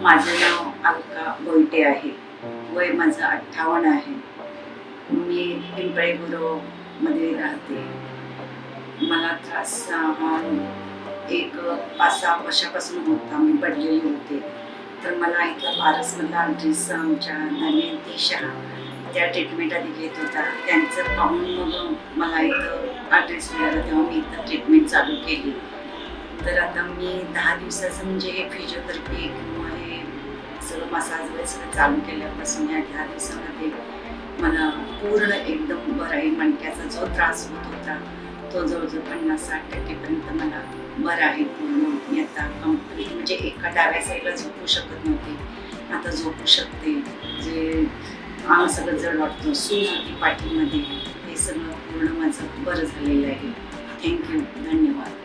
माझं नाव अलका बोईटे आहे. वय माझं 58 आहे. मी पिंपळे गुरवमध्ये राहते. मला त्रास हा एक 5-6 वर्षापासून होता. मी पडलेली होते. तर मला इथला पारसमधला ड्रेस आमच्या दमयंती शहा त्या ट्रीटमेंट आधी घेत होता. त्यांचं पाहून मग मला इथं ॲड्रेस मिळाला, तेव्हा मी इथं ट्रीटमेंट चालू केली. तर आता मी 10 दिवसाचं म्हणजे हे फिजिओथेरपी किंवा हे सगळं मसाज वगैरे सगळं चालू केल्यापासून या 10 दिवसामध्ये मला पूर्ण एकदम बरं आहे. मणक्याचा जो त्रास होत होता तो जवळजवळ 50-60% मला बरं आहे पूर्ण. मी आता कंप्लीट म्हणजे एका डाव्या साईडला झोपू शकत नव्हते, आता झोपू शकते. जे अंग सगळं जड वाटतं, सूज होती पाठीमध्ये, हे सगळं पूर्ण माझं बरं झालेलं आहे. थँक्यू, धन्यवाद.